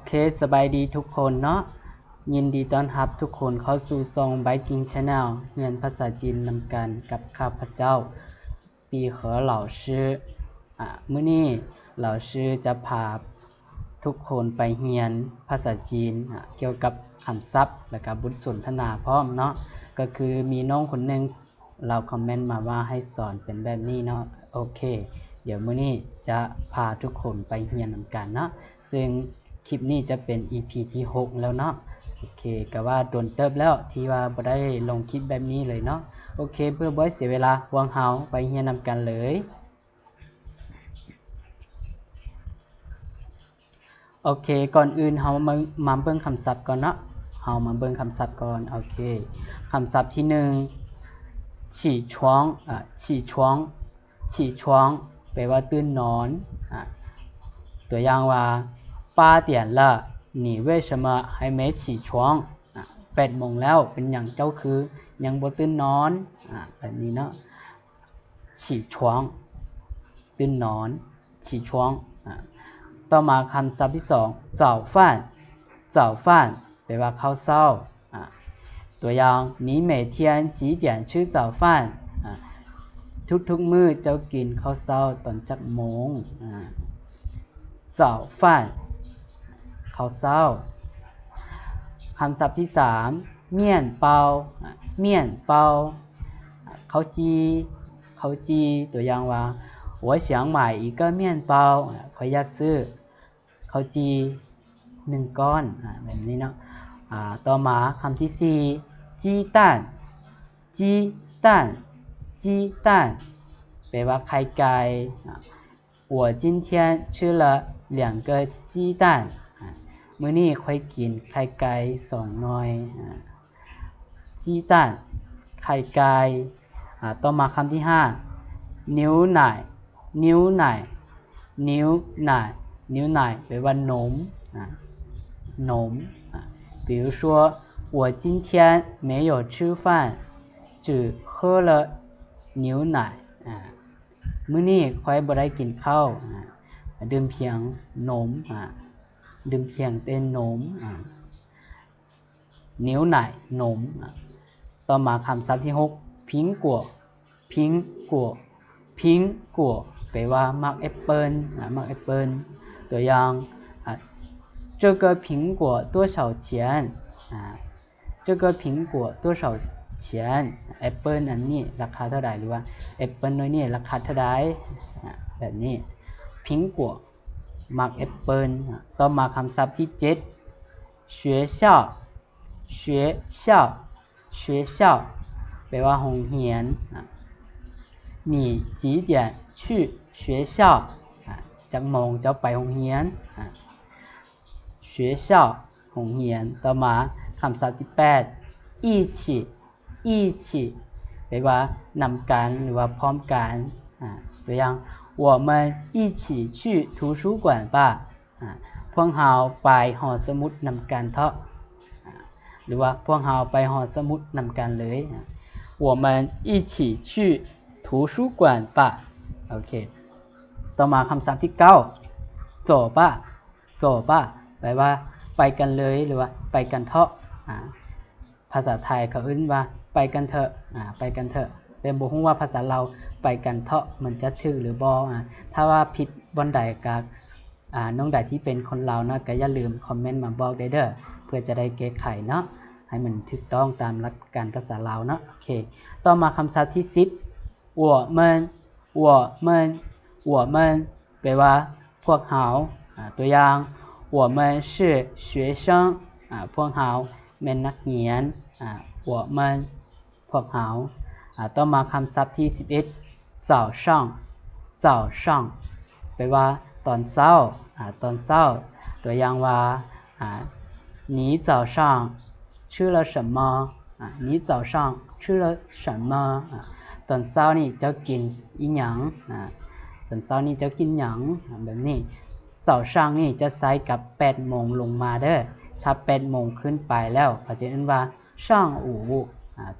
เคสบายดีทุกคนเนาะยินดีต้อนรับทุกคนเข้าสู่ซอง Biking Channel เรียนภาษาจีนนำกันกับข้าพเจ้าปีเหอเหล่าชื่อมื้อนี้เหล่าชื่อจะพาทุกคนไปเรียนภาษาจีนเกี่ยวกับคำศัพท์และก็บทสนทนาพร้อมเนาะก็คือมีน้องคนนึงเราคอมเมนต์มาว่าให้สอนเป็นแบบนี้เนาะโอเคเดี๋ยวมื้อนี้จะพาทุกคนไปเรียนนำกันเนาะซึ่งคลิปนี้จะเป็น EP ที่6แล้วเนาะโอเคก็ว่าโดนเติบแล้วที่ว่าบ่ได้ลงคลิปแบบนี้เลยเนาะโอเคเพื่อบ่ให้เสียเวลาพวกเฮาไปเรียนนำกันเลยโอเคก่อนอื่นเฮามาเบิ่งคำศัพท์ก่อนเนาะเฮามาเบิ่งคำศัพท์ก่อนโอเคคำศัพท์ที่1ฉี่ช้วงฉี่ช้วงฉี่ช้วงแปลว่าตื่นนอนตัวอย่างว่า8点了你为什么还没起床8โมงแล้วเป็นหยังเจ้าคือยังบ่ตื่นนอนแบบนี้เนาะฉี่ช้วงตื่นนอนฉี่ช้วงต่อมาคำศัพท์ที่2早饭早饭แปลว่าข้าวเช้าตัวอย่าง你每天几点吃早饭ทุกๆมื้อเจ้ากินข้าวเช้าตอนจักโมง早饭ข้าวเช้าคำศัพท์ที่3เมี่ยนเปาเมี่ยนเปาข้าวจีตัวอย่างว่า我想买一个面包ข้อยอยากซื้อข้าวจี1ก้อนแบบนี้เนาะต่อมาคำที่4จี้ต้านจี้ต้านจี้ต้านแปลว่าไข่ไก่我今天吃了2个鸡蛋มื้อนี้ข้อยกินไข่ไก่2หน่อยจี้ต้านไข่ไก่ต่อมาคำที่5นิ้วหน่ายนิ้วหน่ายนิ้วหน่ายนิ้วหน่ายแปลว่านมนม比如说我今天没有吃饭只喝了牛奶มื้อนี้ข้อยบ่ได้กินข้าวดื่มเพียงนมดื่มเพียงแต่นมนิ้วหน่ายนมต่อมาคำศัพท์ที่6พิงกัวพิงกัวพิงกัวแปลว่ามักแอปเปิ้ลมักแอปเปิ้ลตัวอย่าง这个苹果多少钱这个苹果多少钱แอปเปิ้ลอันนี้ราคาเท่าใดหรือว่าแอปเปิ้ลน้อยนี่ราคาเท่าใดแบบนี้พิงกัวมักแอปเปิ้ลต่อมาคำศัพท์ที่7学校学校学校แปลว่าโรงเรียน你几点去学校จักโมงเจ้าไปโรงเรียน学校โรงเรียนต่อมาคำศัพท์ที่8一起一起แปลว่านำกันหรือว่าพร้อมกันตัวอย่าง我们一起去图书馆吧พวกเราไปหอสมุดนำกันเถาะหรือว่าพวกเราไปหอสมุดนำกันเลย我们一起去图书馆吧โอเคต่อมาคำศัพท์ที่9走吧走吧แปลว่าไปกันเลยหรือว่าไปกันเถาะภาษาไทยเขาเอิ้นว่าไปกันเถอะไปกันเถอะแต่บ่ฮู้ว่าภาษาลาวไปกันเถาะมันจะถูกหรือบ่ถ้าว่าผิดบ่ใดก็น้องใดที่เป็นคนลาวนะก็อย่าลืมคอมเมนต์มาบอกได้เด้อเพื่อจะได้แก้ไขเนาะให้มันถูกต้องตามหลักการภาษาลาวเนาะโอเคต่อมาคำศัพท์ที่10我们我们我们แปลว่าพวกเราตัวอย่าง我们是学生พวกเราแม่นนักเรียน我们พวกเราต่อมาคำศัพท์ที่11早上早上แปลว่าตอนเช้าตอนเช้าตัวอย่างว่า你早上吃了什么你早上吃了什么ตอนเช้านี่เจ้ากินอีหยังตอนเช้านี่เจ้ากินหยังแบบนี้早上นี่จะใช้กับ8โมงลงมาเด้อถ้า8โมงขึ้นไปแล้วเขาจะเรียกว่าช่างอู่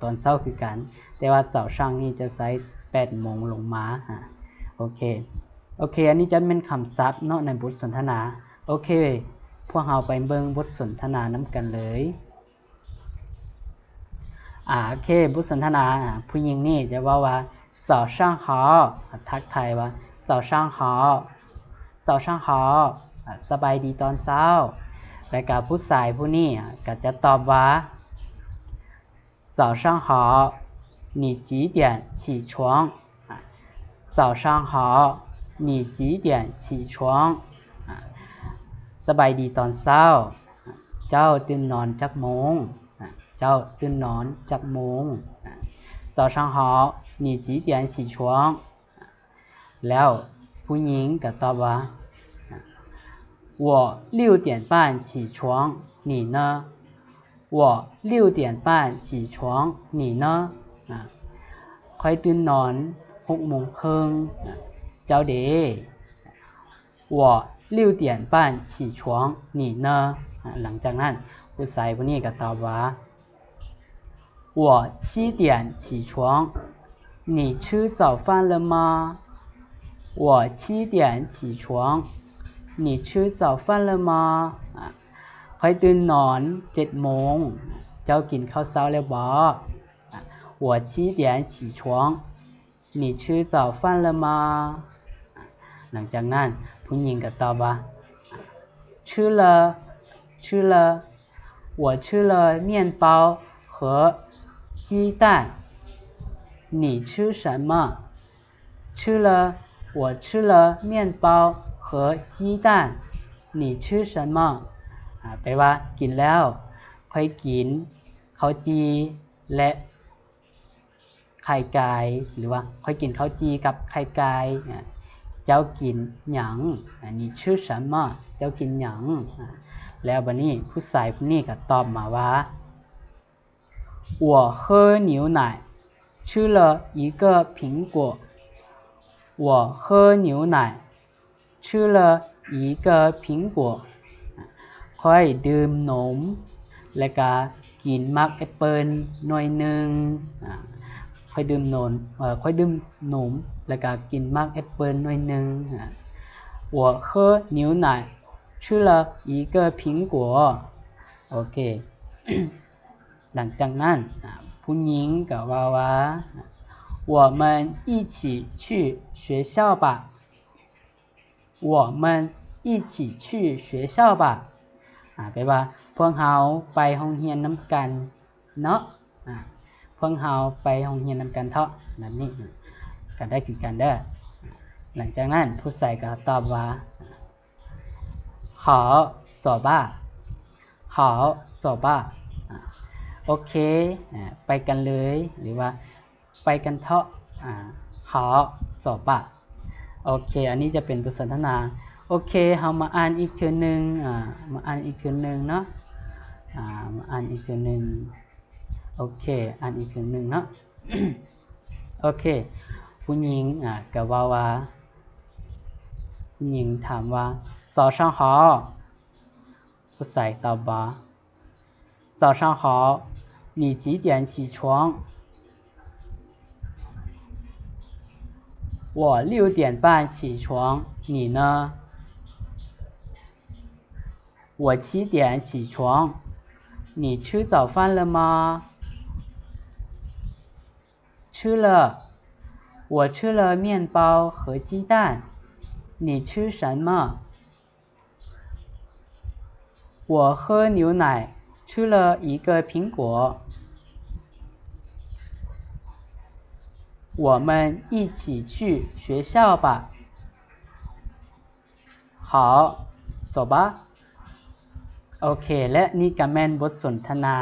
ตอนเช้าคือกันแต่ว่า早上นี่จะใช้8โมงลงมาโอเคอันนี้จะเป็นคำศัพท์เนาะในบทสนทนาโอเค พวกเราไปเบิ่งบทสนทนาน้ำกันเลยโอเคบทสนทนาผู้หญิงนี่จะว่า早上好ทักทายว่า早上好早上好สบายดีตอนเช้าแล้วก็ผู้ชายผู้นี้ก็จะตอบว่า早上好你几点起床早上好你几点起床สบายดีตอนเช้าเจ้าตื่นนอนจักโมงเจ้าตื่นนอนจักโมง早上好你几点起床แล้วผู้หญิงก็ตอบว่า我6点半起床你呢我6点半起床你呢ค่อยตื่นนอน6โมงครึ่งเจ้าเด我6点半起床你呢หลังจากนั้นผู้ชายผู้นี้ก็ตอบว่า我7点起床你吃早饭了吗我7点起床你吃早饭了吗ค่อยตื่นนอน7โมงเจ้ากินข้าวเช้าแล้วบ่我7点起床你吃早饭了吗หลังจากนั้นผู้หญิงก็ตอบว่า吃了吃了我吃了面包和鸡蛋你吃什么吃了我吃了面包和鸡蛋你吃什么แปลว่ากินแล้วค่อยกินข้าวจีและไข่ไก่หรือว่าค่อยกินข้าวจีกับไข่ไก่เจ้ากินหยัง你吃什么เจ้ากินหยังแล้วบัดนี้ผู้ชายผู้นี้ก็ตอบมาว่า我喝牛奶吃了一个苹果我喝牛奶吃了一个苹果ค่อยดื่มนมแล้วก็กินมักแอปเปิ้ลหน่วยนึงค่อยดื่มนมแล้วก็กินมักแอปเปิ้ลหน่วยนึง我喝牛奶吃了一个苹果โอเค หลังจากนั้นผู้หญิงก็ว่า我们一起去学校吧我们一起去学校吧แปลว่าพวกเราไปโรงเรียนน้ำกันเนาะพวกเราไปโรงเรียนน้ำกันเถอะแบบนี้ก็ได้คือกันเด้อหลังจากนั้นผู้ชายก็ตอบว่า好走吧好走吧โอเคไปกันเลยหรือว่าไปกันเถอะ好走吧โอเคอันนี้จะเป็นบทสนทนาโอเคเรามาอ่านอีกทีนึงมาอ่านอีกทีนึงเนาะมาอ่านอีกทีนึงโอเคอ่านอีกทีนึงเนาะ โอเคผู้หญิงก็ว่าผู้หญิงถามว่า早上好ผู้ชายตอบว่า早上好你几点起床我6点半起床你呢我7点起床你吃早饭了吗吃了我吃了面包和鸡蛋你吃什么我喝牛奶吃了一个苹果我们一起去学校吧好走吧โอเคและนี่ก็แม่นบทสนทนา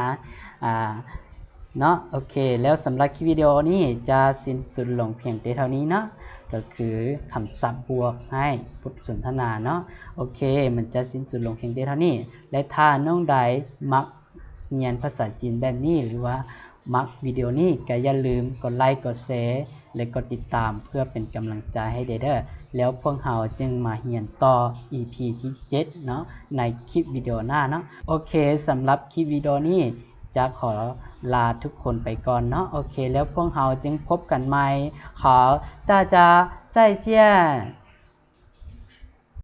เนาะโอเคแล้วสำหรับคลิปวิดีโอนี้จะสิ้นสุดลงเพียงแต่เท่านี้เนาะก็คือคำศัพท์บวกให้บทสนทนาเนาะโอเคมันจะสิ้นสุดลงเพียงแต่เท่านี้และถ้าน้องใดมักเรียนภาษาจีนแบบนี้หรือว่ามักวิดีโอนี้ก็อย่าลืมกดไลค์กดแชร์และกดติดตามเพื่อเป็นกำลังใจให้เด้อแล้วพวกเราจึงมาเรียนต่อ EP ที่7เนาะในคลิปวิดีโอหน้าเนาะโอเคสำหรับคลิปวิดีโอนี้จะขอลาทุกคนไปก่อนเนาะโอเคแล้วพวกเราจึงพบกันใหม่ขอ大家再见